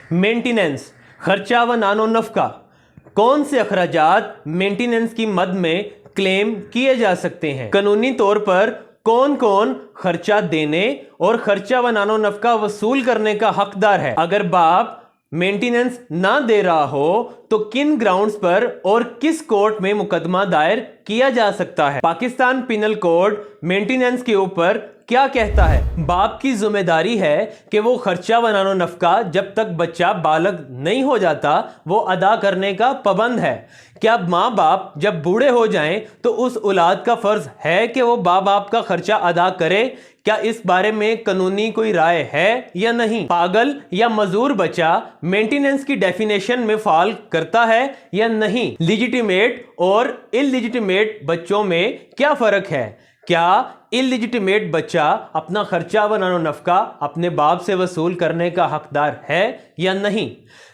Maintenance, खर्चा व नानो नफका। कौन से अखराजात मेंटेनेंस की मद में क्लेम किए जा सकते हैं? कानूनी तौर पर कौन कौन खर्चा देने और खर्चा व नानो नफका वसूल करने का हकदार है? अगर बाप मेंटेनेंस ना दे रहा हो तो किन ग्राउंड्स पर और किस कोर्ट में मुकदमा दायर किया जा सकता है? पाकिस्तान पिनल कोड मेंटेनेंस के ऊपर क्या कहता है? बाप की जिम्मेदारी है कि वो खर्चा व नानो नफका जब तक बच्चा बालग नहीं हो जाता वो अदा करने का पाबंद है। क्या माँ बाप जब बूढ़े हो जाएं तो उस औलाद का फर्ज है कि वो माँ बाप का खर्चा अदा करे? क्या इस बारे में कानूनी कोई राय है या नहीं? पागल या मजूर बच्चा मेंटेनेंस की डेफिनेशन में फॉल करता है या नहीं? लिजिटिमेट और इललिजिटिमेट बच्चों में क्या फर्क है? क्या इललिजिटिमेट बच्चा अपना खर्चा व नानो नफका अपने बाप से वसूल करने का हकदार है या नहीं?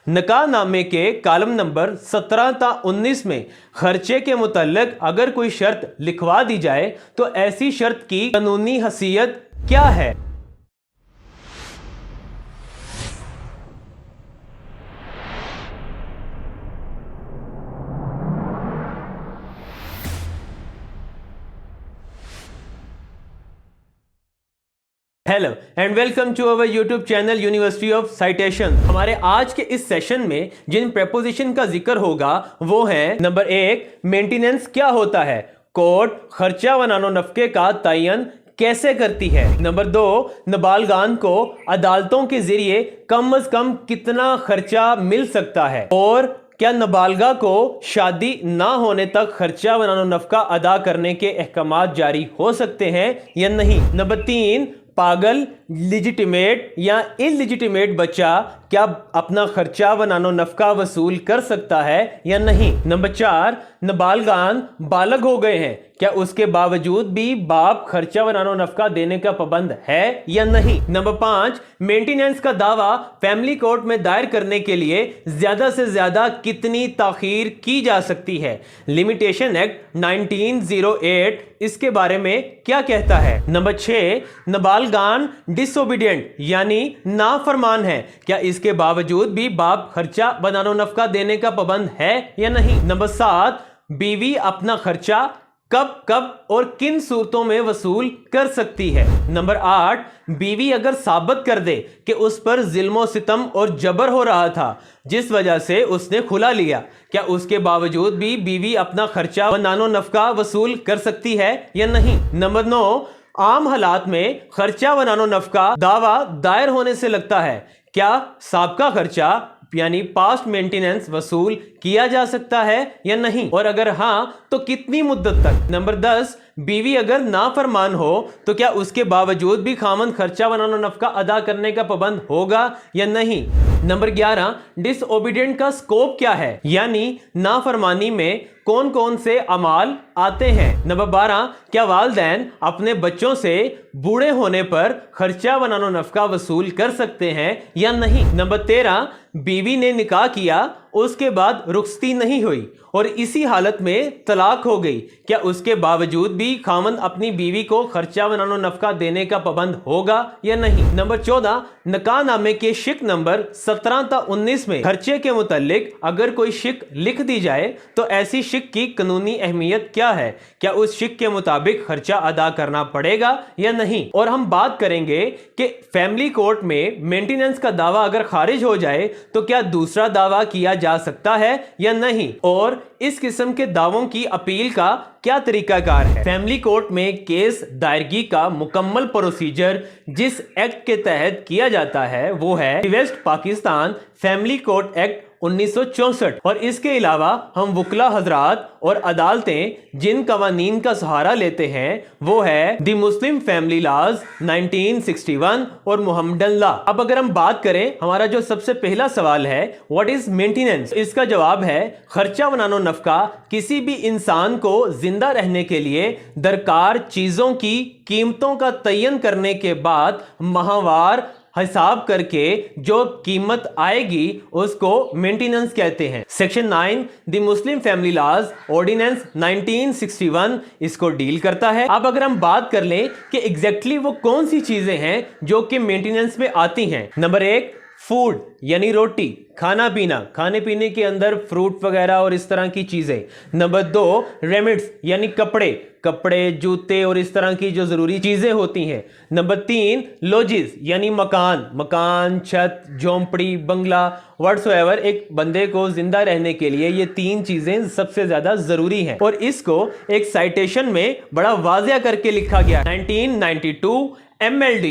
निकाह नामे के कॉलम नंबर 17 ता 19 में खर्चे के मुतल्लिक अगर कोई शर्त लिखवा दी जाए तो ऐसी शर्त की कानूनी हैसियत क्या है? Hello and welcome to our YouTube channel university of citation. हमारे आज के इस सेशन में जिन प्रेपोजिशन का जिक्र होगा वो है, नंबर 1, मेंटेनेंस क्या होता है? कोर्ट खर्चा व नानो नफके का तयन कैसे करती है? नंबर 2, नाबालगान को अदालतों के जरिए कम अज कम कितना खर्चा मिल सकता है? और क्या नाबालगा को शादी ना होने तक खर्चा व नानो नफका अदा करने के अहकामात जारी हो सकते हैं या नहीं? नंबर 3, पागल, लिजिटिमेट या इललिजिटिमेट बच्चा क्या अपना खर्चा व नानो नफका वसूल कर सकता है या नहीं? नंबर 4, नाबालगान बालग हो गए हैं, क्या उसके बावजूद भी बाप खर्चा व नानो नफका देने का पाबंद है या नहीं? नंबर 5, मेंटेनेंस का दावा फैमिली कोर्ट में दायर करने के लिए ज्यादा से ज्यादा कितनी ताखीर की जा सकती है? लिमिटेशन एक्ट 1908 इसके बारे में क्या कहता है? नंबर 6, नाबालगान डिसोबीडियंट यानी नाफरमान है, क्या इसके बावजूद भी बाप खर्चा व नानो नफका देने का पाबंद है या नहीं? नंबर 7, बीवी अपना खर्चा कब कब और किन सूरतों में वसूल कर सकती है? नंबर 8, बीवी अगर साबित कर दे कि उस पर जुल्म सितम और जबर हो रहा था जिस वजह से उसने खुला लिया, क्या उसके बावजूद भी बीवी अपना खर्चा व नानो नफका वसूल कर सकती है या नहीं? नंबर 9, आम हालात में खर्चा व नानो नफका दावा दायर होने से लगता है, क्या साबका खर्चा यानी पास्ट मेंटेनेंस वसूल किया जा सकता है या नहीं? और अगर हाँ तो कितनी मुद्दत तक? नंबर 10, बीवी अगर नाफरमान हो तो क्या उसके बावजूद भी खामन खर्चा व नानो नफका अदा करने का पाबंद होगा या नहीं? नंबर 11, डिसओबीडियंट का स्कोप क्या है, यानी नाफरमानी में कौन कौन से अमाल आते हैं? नंबर 12, क्या वालिदैन अपने बच्चों से बूढ़े होने पर खर्चा व नानो नफका वसूल कर सकते हैं या नहीं? नंबर 13, बीवी ने निकाह किया, उसके बाद रुखसती नहीं हुई और इसी हालत में तलाक हो गई, क्या उसके बावजूद भी खामन अपनी बीवी को खर्चा व नानो नफका देने का पाबंद होगा या नहीं? नंबर 14, निकाह नामे के शिक नंबर 17 ता 19 में खर्चे के मुतालिक अगर कोई शिक लिख दी जाए तो ऐसी शिक की कानूनी अहमियत क्या है? क्या उस शिक के मुताबिक खर्चा अदा करना पड़ेगा या नहीं? और हम बात करेंगे कि फैमिली कोर्ट में मेंटेनेंस का दावा अगर खारिज हो जाए तो क्या दूसरा दावा किया जा सकता है या नहीं, और इस किस्म के दावों की अपील का क्या तरीकाकार है? फैमिली कोर्ट में केस दायरगी का मुकम्मल प्रोसीजर जिस एक्ट के तहत किया जाता है वो है West Pakistan family court act 1964, और इसके अलावा हम वकला हजरात और अदालतें जिन कवानीन का सहारा लेते हैं वो है दी मुस्लिम फैमिली लॉज 1961 और मुहम्मदन लॉ। अब अगर हम बात करें, हमारा जो सबसे पहला सवाल है व्हाट इज मेंटेनेंस, इसका जवाब है खर्चा व नानो नफका किसी भी इंसान को जिंदा रहने के लिए दरकार चीजों की कीमतों का तयन करने के बाद माहवार हिसाब करके जो कीमत आएगी उसको मेंटेनेंस कहते हैं। Section 9 the Muslim family laws ordinance 1961 इसको डील करता है। अब अगर हम बात कर लें कि एग्जैक्टली वो कौन सी चीजें हैं जो कि मेंटेनेंस में आती हैं। नंबर 1 फूड यानी रोटी, खाना पीना, खाने पीने के अंदर फ्रूट वगैरह और इस तरह की चीजें। नंबर 2 रेमिड्स यानी कपड़े, कपड़े, जूते और इस तरह की जो जरूरी चीजें होती हैं। नंबर 3 लॉजेस यानी मकान, मकान, छत, झोंपड़ी, बंगला, व्हाट्सएवर। एक बंदे को जिंदा रहने के लिए ये 3 चीजें सबसे ज्यादा जरूरी हैं और इसको एक साइटेशन में बड़ा वाज़िया करके लिखा गया। 1992 MLD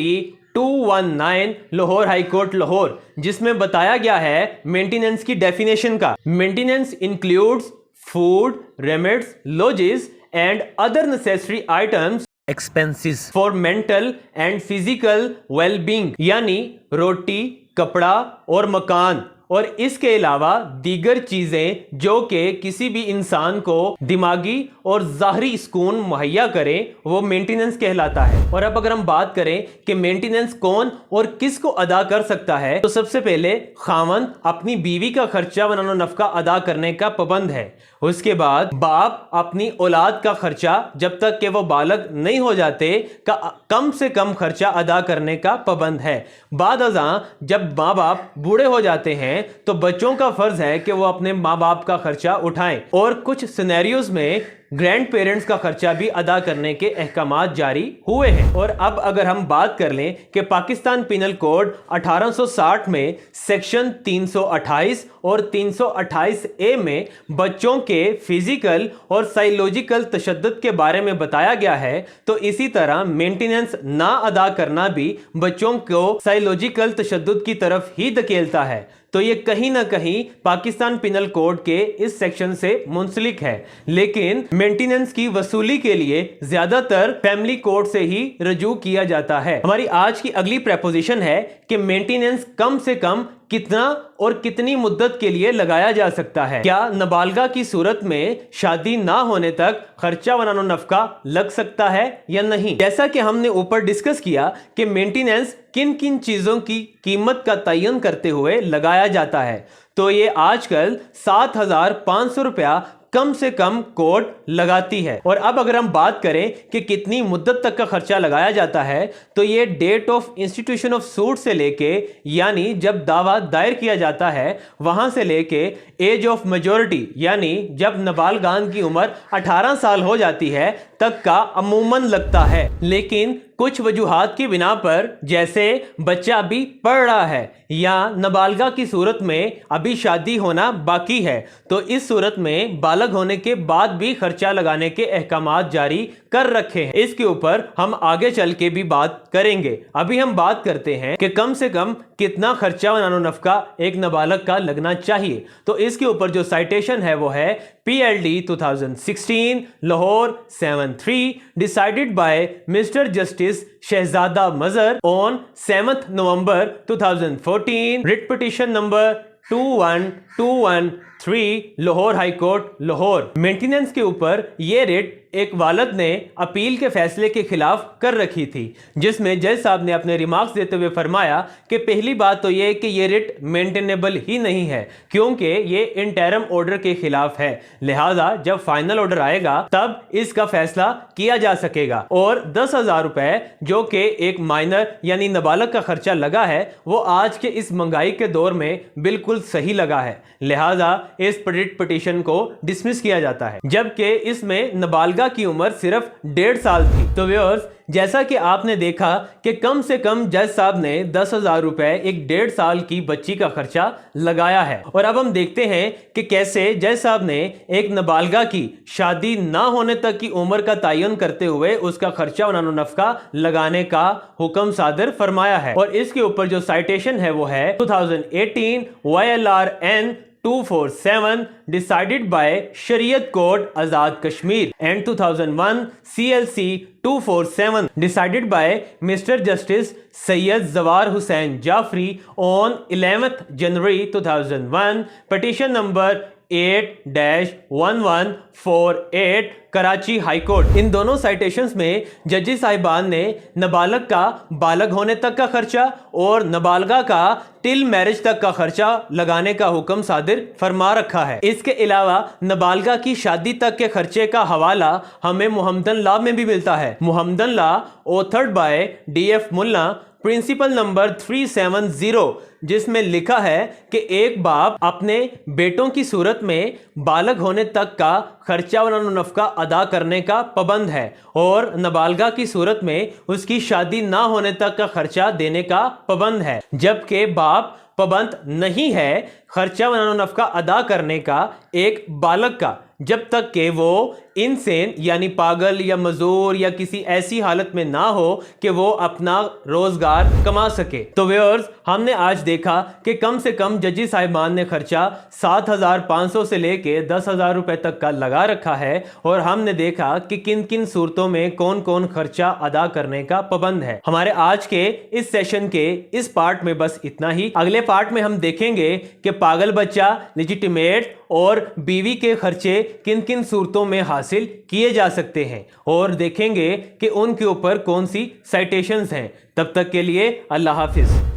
219 Lahore high court Lahore, जिसमें बताया गया है मेंटेनेंस की डेफिनेशन का। Maintenance includes food, raiments, lodges and other necessary items expenses for mental and physical wellbeing, यानी रोटी, कपड़ा और मकान और इसके अलावा दीगर चीजें जो कि किसी भी इंसान को दिमागी और ज़ाहरी सुकून मुहैया करें, वो मेंटेनेंस कहलाता है। और अब अगर हम बात करें कि मेंटेनेंस कौन और किसको अदा कर सकता है, तो सबसे पहले खावंद अपनी बीवी का खर्चा वनानो नफका अदा करने का पाबंद है। उसके बाद बाप अपनी औलाद का खर्चा जब तक कि वो बालग नहीं हो जाते का कम से कम खर्चा अदा करने का पाबंद है। बाद अज़ां जब माँ बाप बूढ़े हो जाते हैं तो बच्चों का फर्ज है कि वो अपने माँ बाप का खर्चा उठाएं और कुछ सिनेरियोज में ग्रैंड पेरेंट्स का खर्चा भी अदा करने के अहकामात जारी हुए हैं। और अब अगर हम बात कर लें कि पाकिस्तान पिनल कोड 1860 में सेक्शन 328 और 328A में बच्चों के फिजिकल और साइकोलॉजिकल तशद्दुद के बारे में बताया गया है, तो इसी तरह मेंटेनेंस ना अदा करना भी बच्चों को साइकोलॉजिकल तशद्दुद की तरफ ही धकेलता है। तो ये कहीं ना कहीं पाकिस्तान पिनल कोड के इस सेक्शन से मुंसलिक है, लेकिन मेंटेनेंस की वसूली के लिए ज्यादातर फैमिली कोड से ही रजू किया जाता है। हमारी आज की अगली प्रेपोजिशन है कि मेंटेनेंस कम से कम कितना और कितनी मुद्दत के लिए लगाया जा सकता है। क्या नाबालिगा की सूरत में शादी ना होने तक खर्चा वनानो नफका लग सकता है या नहीं? जैसा कि हमने ऊपर डिस्कस किया कि मेंटेनेंस किन किन चीजों की कीमत का तयन करते हुए लगाया जाता है, तो ये आजकल 7,500 रुपया कम से कम कोर्ट लगाती है। और अब अगर हम बात करें कि कितनी मुद्दत तक का खर्चा लगाया जाता है, तो ये date of institution of suit से लेके, यानी जब दावा दायर किया जाता है वहां से लेके एज ऑफ मेजॉरिटी, यानी जब नाबालिगान की उम्र 18 साल हो जाती है तक का अमूमन लगता है। लेकिन कुछ वजूहात की बिना पर, जैसे बच्चा अभी पढ़ रहा है या नाबालिगा की सूरत में अभी शादी होना बाकी है, तो इस सूरत में बालग होने के बाद भी खर्चा लगाने के अहकामात जारी कर रखे हैं। इसके ऊपर हम आगे चल के भी बात करेंगे। अभी हम बात करते हैं कि कम से कम कितना खर्चा वनानो नफका एक नाबालग का लगना चाहिए। तो इसके ऊपर जो साइटेशन है वो है PLD 2016 Lahore 73 decided by mister justice Shahzada Mazhar on 7 November 2014, writ petition number 21213 Lahore high court Lahore. Maintenance के ऊपर ये रिट एक वालिद ने अपील के फैसले के खिलाफ कर रखी थी, जिसमें जज साहब ने अपने रिमार्क्स देते हुए फरमाया कि पहली बात तो ये कि ये रिट मेंटेनेबल ही नहीं है, क्योंकि ये इंटरिम ऑर्डर के खिलाफ है। लिहाजा जब फाइनल ऑर्डर आएगा तब इसका फैसला किया जा सकेगा। और 10,000 रुपए जो कि एक माइनर यानी नाबालग का खर्चा लगा है, वो आज के इस महंगाई के दौर में बिल्कुल सही लगा है। लिहाजा इस रिट पिटीशन को डिसमिस किया जाता है, जबकि इसमें नाबालिगा की उम्र सिर्फ 1.5 साल थी। तो व्यूअर्स, जैसा कि आपने देखा कि कम से कम जज साहब ने 10,000 रुपए एक 1.5 साल की बच्ची का खर्चा लगाया है। और अब हम देखते हैं कि कैसे जज साहब ने एक नाबालिगा की शादी ना होने तक की उम्र का तयन करते हुए उसका खर्चा वनानो नफका लगाने का हुक्म सादर फरमाया है। और इसके ऊपर जो साइटेशन है वो है 2018 YLRN 247 decided by Shariat Court Azad Kashmir and 2001 CLC 247 decided by Mr. Justice Sayyid Zawar Hussain Jafri on 11th January 2001, petition number 8-1148 Karachi high court. इन दोनों साइटेशंस में जजी साहिबान ने नाबालग का बालग होने तक का खर्चा और नाबालगा का टिल मैरिज तक का खर्चा लगाने का हुक्म सादिर फरमा रखा है। इसके अलावा नाबालगा की शादी तक के खर्चे का हवाला हमें मुहम्मदन लॉ में भी मिलता है। Muhammadan law authored by DF Mulla principle number 370 जिसमें लिखा है कि एक बाप अपने बेटों की सूरत में बालग होने तक का खर्चा व नफका अदा करने का पाबंद है और नाबालगा की सूरत में उसकी शादी ना होने तक का खर्चा देने का पाबंद है, जबकि बाप पाबंद नहीं है खर्चा व नफका अदा करने का एक बालक का, जब तक कि वो इनसेन यानी पागल या मजदूर या किसी ऐसी हालत में ना हो कि वो अपना रोजगार कमा सके। तो व्यूअर्स, हमने आज देखा कि कम से कम जजी साहिबान ने खर्चा 7,500 से लेके 10,000 रुपए तक का लगा रखा है और हमने देखा कि किन किन सूरतों में कौन कौन खर्चा अदा करने का पाबंद है। हमारे आज के इस सेशन के इस पार्ट में बस इतना ही। अगले पार्ट में हम देखेंगे कि पागल बच्चा, लेजिटिमेट और बीवी के खर्चे किन किन सूरतों में हासिल किए जा सकते हैं और देखेंगे कि उनके ऊपर कौन सी साइटेशंस हैं। तब तक के लिए अल्लाह हाफिज।